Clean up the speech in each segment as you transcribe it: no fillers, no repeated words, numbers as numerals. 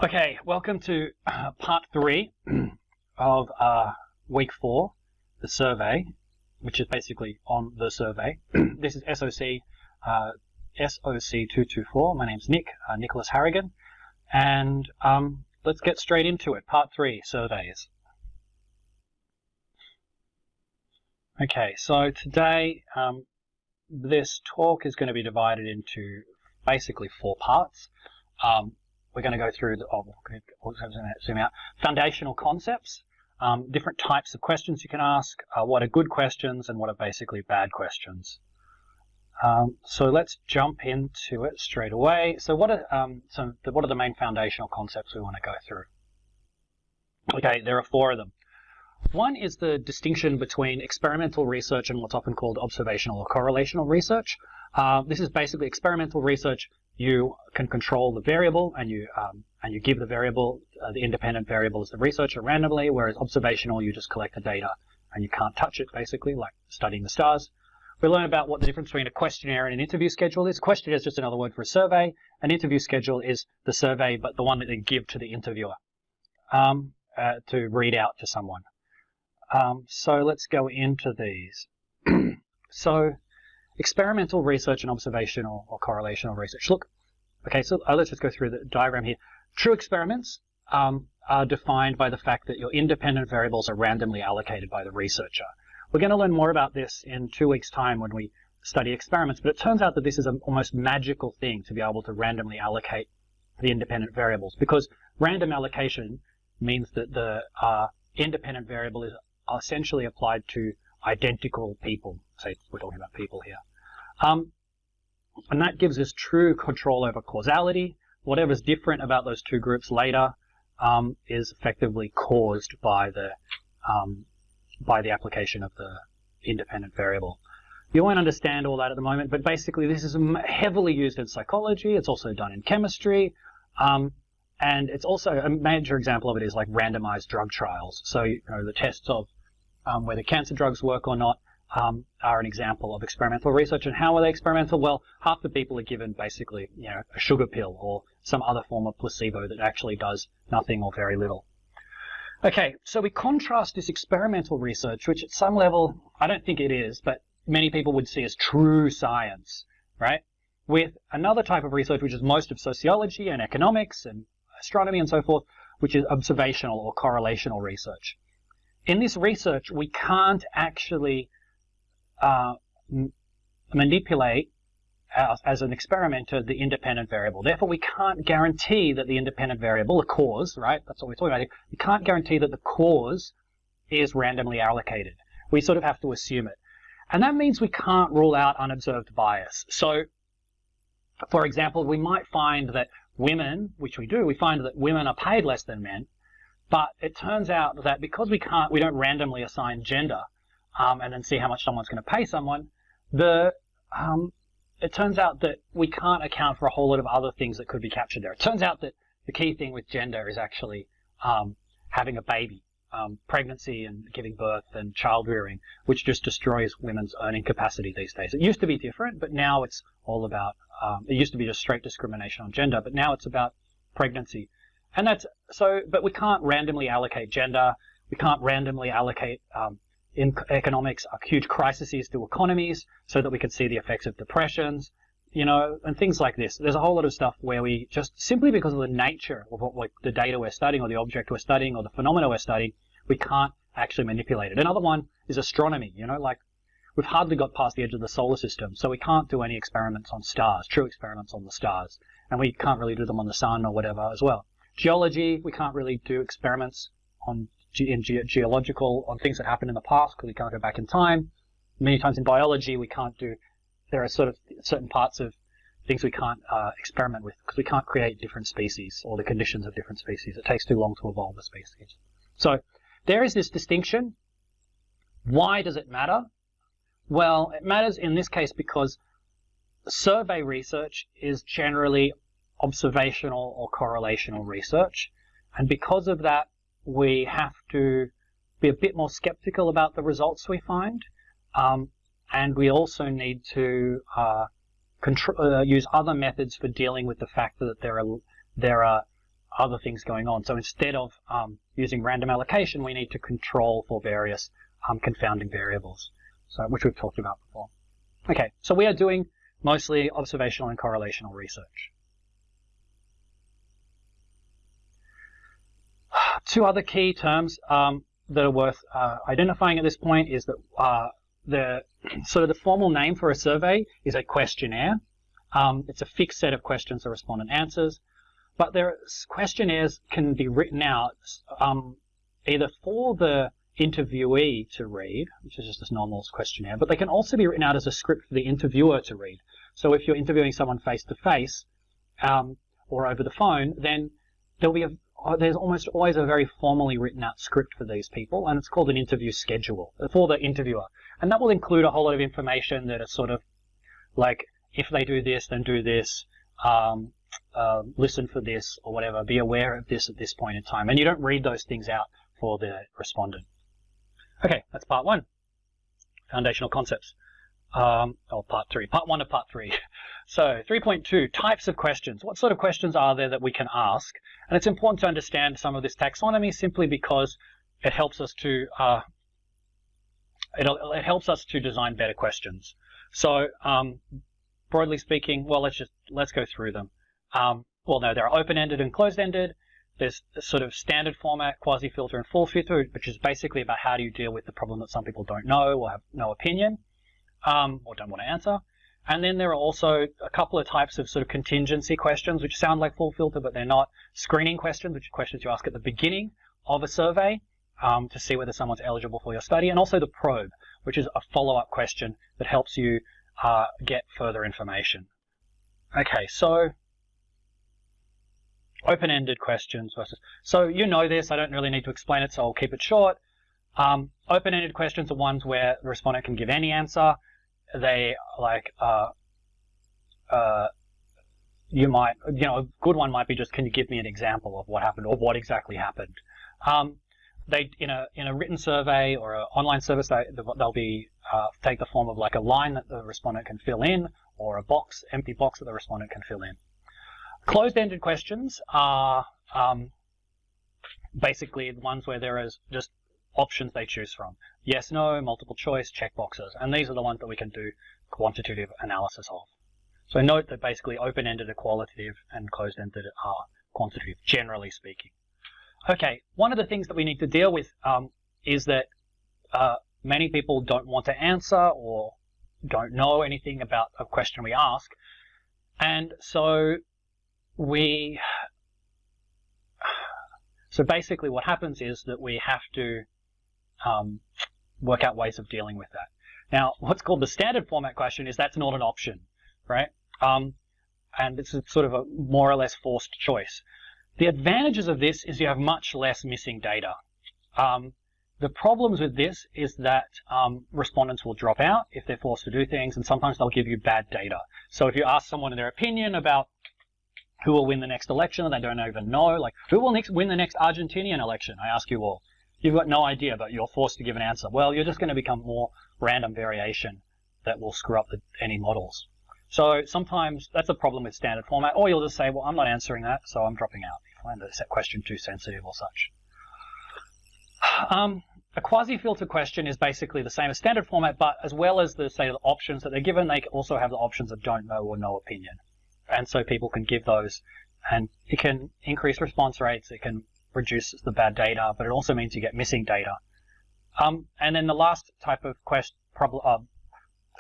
Okay, welcome to part 3 of week 4, the survey, which is basically on the survey. This is SOC224. My name's Nick, Nicholas Harrigan, and let's get straight into it. Part 3, surveys. Okay, so today this talk is going to be divided into basically 4 parts. We're going to go through zoom out, foundational concepts, different types of questions you can ask, what are good questions and what are basically bad questions. So let's jump into it straight away. So what are the main foundational concepts we want to go through? Okay, there are 4 of them. One is the distinction between experimental research and what's often called observational or correlational research. This is basically experimental research. You can control the variable, and you give the variable, the independent variable as the researcher randomly, whereas observational, you just collect the data and you can't touch it, basically, like studying the stars. We learn about what the difference between a questionnaire and an interview schedule is. A questionnaire is just another word for a survey. An interview schedule is the survey, but the one that they give to the interviewer to read out to someone. So let's go into these. So experimental research and observational or correlational research. Look, okay, so let's just go through the diagram here. True experiments are defined by the fact that your independent variables are randomly allocated by the researcher. We're going to learn more about this in 2 weeks' time when we study experiments, but it turns out that this is an almost magical thing to be able to randomly allocate the independent variables, because random allocation means that the independent variable is essentially applied to identical people. Say we're talking about people here. And that gives us true control over causality. Whatever's different about those 2 groups later is effectively caused by the application of the independent variable. You won't understand all that at the moment, but basically this is heavily used in psychology. It's also done in chemistry, and it's also a major example of it is like randomized drug trials. So the tests of whether cancer drugs work or not are an example of experimental research. And how are they experimental? Well, half the people are given basically, a sugar pill or some other form of placebo that actually does nothing or very little. Okay, so we contrast this experimental research, which at some level, I don't think it is, but many people would see as true science, right? With another type of research, which is most of sociology and economics and astronomy and so forth, which is observational or correlational research. In this research, we can't actually manipulate, as an experimenter, the independent variable. Therefore, we can't guarantee that the independent variable, the cause, right? That's what we're talking about here. We can't guarantee that the cause is randomly allocated. We sort of have to assume it. And that means we can't rule out unobserved bias. So, for example, we might find that women, which we do, we find that women are paid less than men. But it turns out that because we don't randomly assign gender and then see how much someone's going to pay someone, it turns out that we can't account for a whole lot of other things that could be captured there. It turns out that the key thing with gender is actually having a baby, pregnancy and giving birth and child rearing, which just destroys women's earning capacity these days. It used to be different, but now it's all about, it used to be just straight discrimination on gender, but now it's about pregnancy. And that's so, but we can't randomly allocate gender. We can't randomly allocate in economics huge crises to economies so that we can see the effects of depressions, and things like this. There's a whole lot of stuff where we just simply because of the nature of what the data we're studying or the object we're studying or the phenomena we're studying, we can't actually manipulate it. Another one is astronomy. Like we've hardly got past the edge of the solar system, so we can't do any experiments on stars, true experiments on the stars, and we can't really do them on the sun or whatever as well. Geology, we can't really do experiments on geological on things that happened in the past because we can't go back in time. Many times in biology, we can't do. There are sort of certain parts of things we can't experiment with because we can't create different species or the conditions of different species. It takes too long to evolve a species. So there is this distinction. Why does it matter? Well, it matters in this case because survey research is generally observational or correlational research, and because of that we have to be a bit more skeptical about the results we find, and we also need to use other methods for dealing with the fact that there are other things going on. So instead of using random allocation, we need to control for various confounding variables, so which we've talked about before. Okay, so we are doing mostly observational and correlational research. Two other key terms that are worth identifying at this point is that the formal name for a survey is a questionnaire. It's a fixed set of questions the respondent answers, but questionnaires can be written out either for the interviewee to read, which is just this normal questionnaire, but they can also be written out as a script for the interviewer to read. So if you're interviewing someone face to face or over the phone, then there's almost always a very formally written out script for these people, and it's called an interview schedule for the interviewer. And that will include a whole lot of information that is sort of like, if they do this, then do this, listen for this, or whatever, be aware of this at this point in time. And you don't read those things out for the respondent. Okay, that's part one, foundational concepts. Or part three, part one of part three. So 3.2, types of questions. What sort of questions are there that we can ask? And it's important to understand some of this taxonomy simply because it helps us to it helps us to design better questions. So broadly speaking, well, let's go through them. Well, no, there are open-ended and closed-ended. There's a sort of standard format, quasi-filter, and full filter, which is basically about how do you deal with the problem that some people don't know or have no opinion. Or don't want to answer. And then there are also a couple of types of sort of contingency questions, which sound like full filter, but they're not. Screening questions, which are questions you ask at the beginning of a survey to see whether someone's eligible for your study. And also the probe, which is a follow-up question that helps you get further information. Okay, so open-ended questions versus... So you know this, I don't really need to explain it, so I'll keep it short. Open-ended questions are ones where the respondent can give any answer. They like a good one might be just, can you give me an example of what happened or what exactly happened? They in a written survey or an online service, they'll be take the form of like a line that the respondent can fill in, or a empty box that the respondent can fill in. Closed-ended questions are basically the ones where there is just options they choose from. Yes, no, multiple choice, check boxes. And these are the ones that we can do quantitative analysis of. So note that basically open-ended are qualitative and closed-ended are quantitative, generally speaking. Okay, one of the things that we need to deal with is that many people don't want to answer or don't know anything about a question we ask. And so basically what happens is that we have to work out ways of dealing with that. Now, what's called the standard format question is that's not an option, right? And it's sort of a more or less forced choice. The advantages of this is you have much less missing data. The problems with this is that respondents will drop out if they're forced to do things, and sometimes they'll give you bad data. So if you ask someone their opinion about who will win the next election and they don't even know, like, who will win the next Argentinian election? I ask you all. You've got no idea, but you're forced to give an answer. Well, you're just going to become more random variation that will screw up any models. So sometimes that's a problem with standard format, or you'll just say, well, I'm not answering that, so I'm dropping out. If I find the question too sensitive or such. A quasi-filter question is basically the same as standard format, but as well as the options that they're given, they also have the options of don't know or no opinion. And so people can give those, and it can increase response rates, it can reduce the bad data, but it also means you get missing data. And then the last type of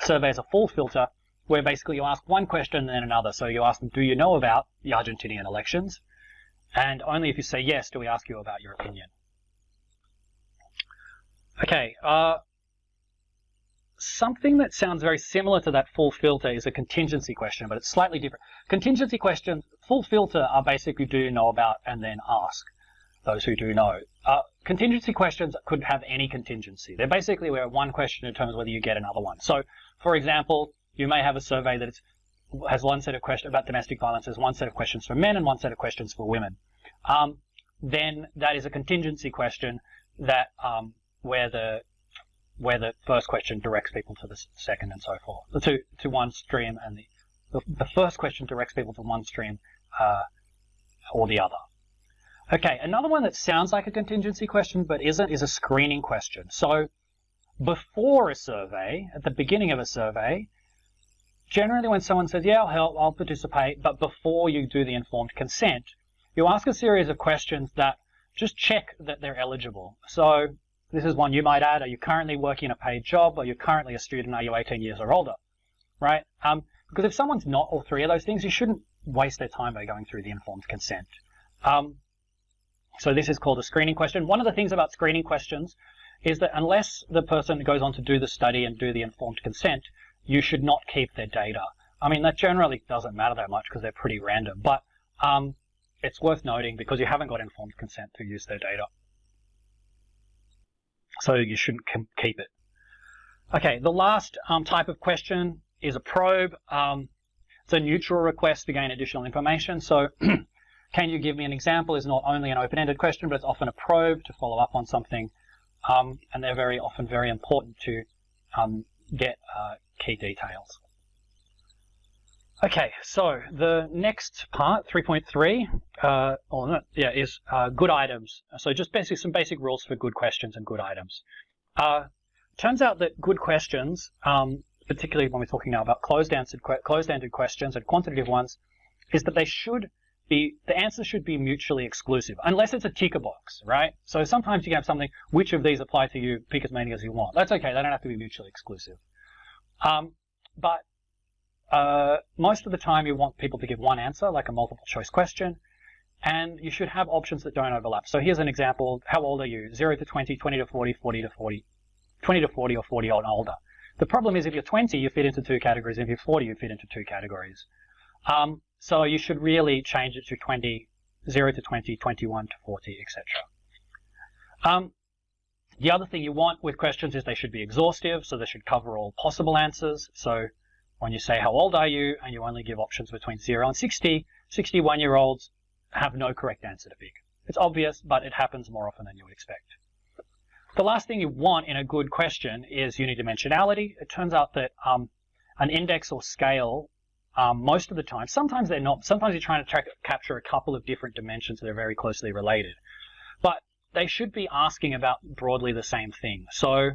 survey is a full filter, where basically you ask one question and then another. So you ask them, do you know about the Argentinian elections? And only if you say yes do we ask you about your opinion. Okay, something that sounds very similar to that full filter is a contingency question, but it's slightly different. Contingency questions, full filter, are basically do you know about and then ask those who do know. Contingency questions could have any contingency. They're basically where one question determines whether you get another one. So, for example, you may have a survey that has one set of questions about domestic violence, there's one set of questions for men and one set of questions for women. Then that is a contingency question that where the first question directs people to the second and so forth, to one stream, and the first question directs people to one stream or the other. Okay, another one that sounds like a contingency question but isn't is a screening question. So before a survey, at the beginning of a survey, generally when someone says, yeah, I'll help, I'll participate, but before you do the informed consent, you ask a series of questions that just check that they're eligible. So this is one you might add. Are you currently working a paid job? Are you currently a student? Are you 18 years or older? Right? Because if someone's not all three of those things, you shouldn't waste their time by going through the informed consent. So this is called a screening question. One of the things about screening questions is that unless the person goes on to do the study and do the informed consent, you should not keep their data. I mean, that generally doesn't matter that much because they're pretty random, but it's worth noting because you haven't got informed consent to use their data. So you shouldn't keep it. Okay, the last type of question is a probe. It's a neutral request to gain additional information. So can you give me an example is not only an open-ended question, but it's often a probe to follow up on something. And they're very often very important to get key details. Okay, so the next part, 3.3, is good items. So just some basic rules for good questions and good items. Turns out that good questions, particularly when we're talking now about closed-ended questions and quantitative ones, is that the answers should be mutually exclusive, unless it's a ticker box, right? So sometimes you can have something, which of these apply to you, pick as many as you want. That's okay, they don't have to be mutually exclusive. But most of the time you want people to give one answer, like a multiple choice question, and you should have options that don't overlap. So here's an example. How old are you? 0 to 20, 20 to 40, 40 to 40, 20 to 40, or 40 and older. The problem is if you're 20, you fit into two categories. If you're 40, you fit into two categories. So you should really change it to 20, 0 to 20, 21 to 40, etc. The other thing you want with questions is they should be exhaustive, so they should cover all possible answers. So when you say how old are you and you only give options between 0 and 60, 61-year-olds have no correct answer to pick. It's obvious, but it happens more often than you would expect. The last thing you want in a good question is unidimensionality. It turns out that an index or scale, most of the time, sometimes they're not. Sometimes you're trying to capture a couple of different dimensions that are very closely related. But they should be asking about broadly the same thing. So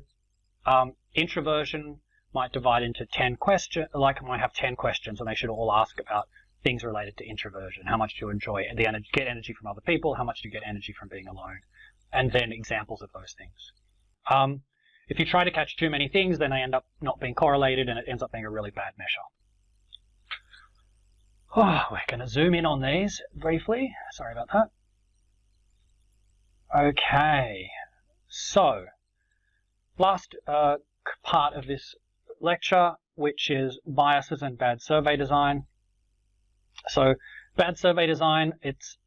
introversion might divide into 10 questions, might have 10 questions, and they should all ask about things related to introversion. How much do you enjoy get energy from other people? How much do you get energy from being alone? And then examples of those things. If you try to catch too many things, then they end up not being correlated, and it ends up being a really bad measure. Oh, we're going to zoom in on these briefly. Sorry about that. Okay, so last part of this lecture, which is biases and bad survey design. So bad survey design, it's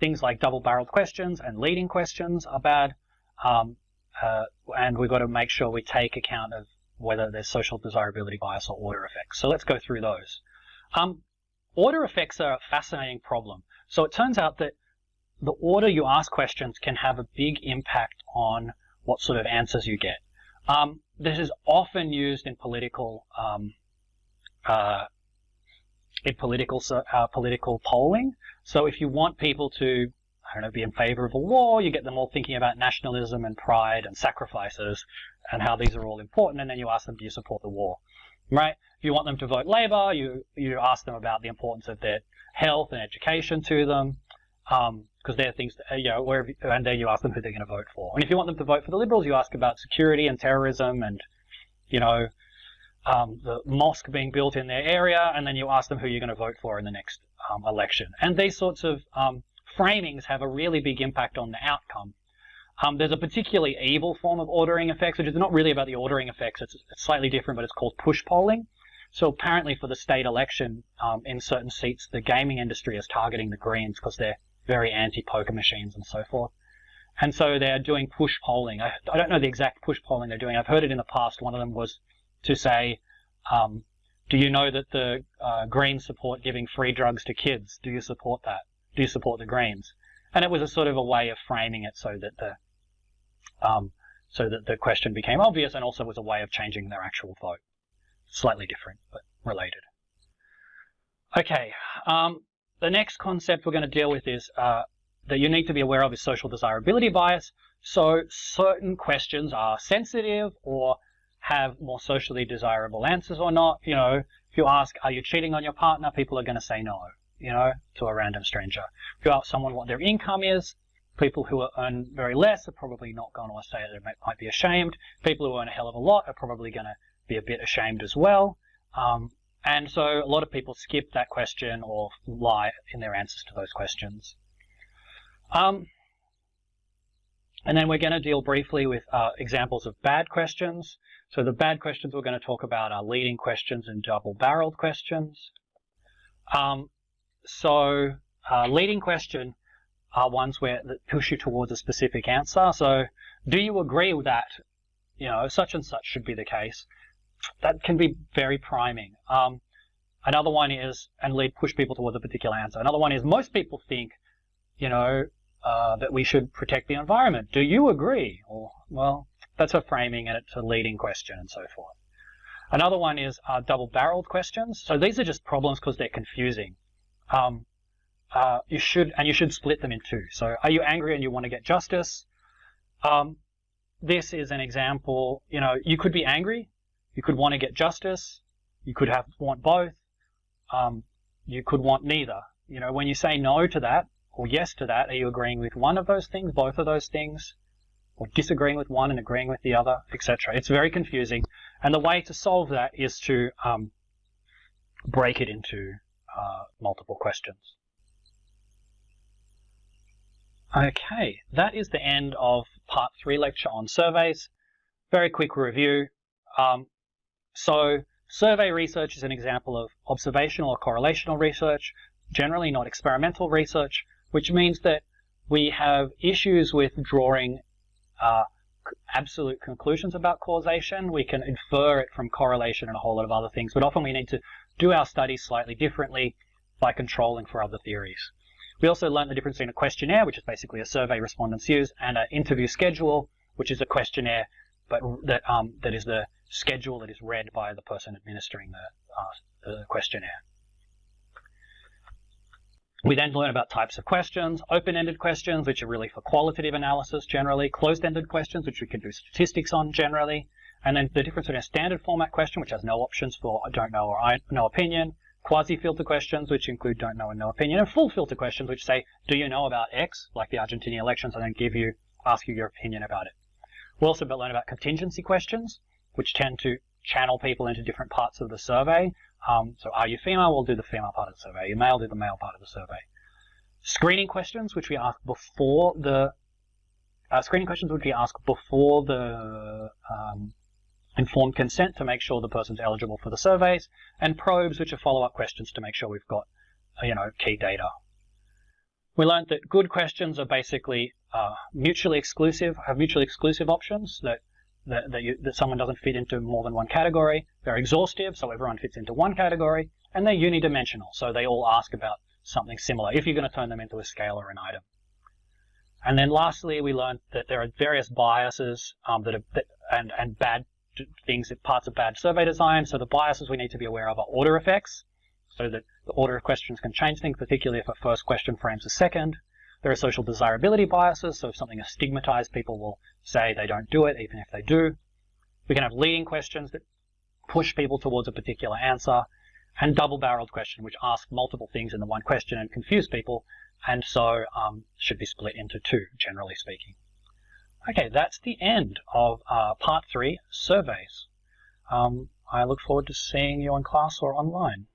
things like double-barreled questions and leading questions are bad, and we've got to make sure we take account of whether there's social desirability bias or order effects. So let's go through those. Order effects are a fascinating problem. So it turns out that the order you ask questions can have a big impact on what sort of answers you get. This is often used in political polling. So if you want people to, I don't know, be in favor of a war, you get them all thinking about nationalism and pride and sacrifices and how these are all important, and then you ask them, do you support the war? Right? If you want them to vote Labour, you ask them about the importance of their health and education to them, because they're things that, and then you ask them who they're going to vote for. And if you want them to vote for the Liberals, you ask about security and terrorism and, the mosque being built in their area, and then you ask them who you're going to vote for in the next election. And these sorts of framings have a really big impact on the outcome. There's a particularly evil form of ordering effects, which is not really about the ordering effects. It's slightly different, but it's called push polling. So apparently for the state election, in certain seats, the gaming industry is targeting the Greens because they're very anti-poker machines and so forth. And so they're doing push polling. I don't know the exact push polling they're doing. I've heard it in the past. One of them was to say, do you know that the Greens support giving free drugs to kids? Do you support that? Do you support the Greens? And it was a sort of a way of framing it so that the question became obvious, and also was a way of changing their actual vote. Slightly different, but related. Okay, the next concept we're going to deal with is that you need to be aware of is social desirability bias. So certain questions are sensitive or have more socially desirable answers or not. You know, if you ask, are you cheating on your partner? People are going to say no, you know, to a random stranger. If you ask someone what their income is, people who earn very less are probably not going to say they might be ashamed. People who earn a hell of a lot are probably going to be a bit ashamed as well. And so a lot of people skip that question or lie in their answers to those questions. And then we're going to deal briefly with examples of bad questions. So the bad questions we're going to talk about are leading questions and double-barreled questions. Leading question are ones that push you towards a specific answer. So do you agree with that, you know, such and such should be the case? That can be very priming. Another one is, push people towards a particular answer. Another one is, most people think, you know, that we should protect the environment. Do you agree? Or, well, that's a framing and it's a leading question and so forth. Another one is double-barreled questions. So these are just problems because they're confusing. You should split them in two. So are you angry and you want to get justice? This is an example. You know, you could be angry. You could want to get justice. You could want both. You could want neither. You know, when you say no to that or yes to that, are you agreeing with one of those things, both of those things, or disagreeing with one and agreeing with the other, etc.? It's very confusing. And the way to solve that is to break it into multiple questions. Okay, that is the end of part 3 lecture on surveys. Very quick review. So survey research is an example of observational or correlational research, generally not experimental research, which means that we have issues with drawing absolute conclusions about causation. We can infer it from correlation and a whole lot of other things, but often we need to do our studies slightly differently by controlling for other theories. We also learned the difference between a questionnaire, which is basically a survey respondents use, and an interview schedule, which is a questionnaire, but that is the schedule that is read by the person administering the questionnaire. We then learn about types of questions, open-ended questions, which are really for qualitative analysis generally, closed-ended questions, which we can do statistics on generally, and then the difference between a standard format question, which has no options for don't know or no opinion, quasi-filter questions, which include don't know and no opinion, and full filter questions, which say, do you know about X, like the Argentinian elections, and then ask you your opinion about it. We'll also learn about contingency questions, which tend to channel people into different parts of the survey. So are you female? We'll do the female part of the survey. Are you male? Do the male part of the survey. Screening questions, which we ask before the informed consent to make sure the person's eligible for the surveys, and probes, which are follow-up questions to make sure we've got, key data. We learned that good questions are basically mutually exclusive options, that someone doesn't fit into more than one category. They're exhaustive, so everyone fits into one category, and they're unidimensional, so they all ask about something similar if you're going to turn them into a scale or an item. And then lastly, we learned that there are various biases and bad things, parts of bad survey design. So the biases we need to be aware of are order effects, so that the order of questions can change things, particularly if a first question frames a second. There are social desirability biases, so if something is stigmatized, people will say they don't do it, even if they do. We can have leading questions that push people towards a particular answer, and double-barreled question, which ask multiple things in the one question and confuse people, and so should be split into two, generally speaking. Okay, that's the end of part 3, surveys. I look forward to seeing you in class or online.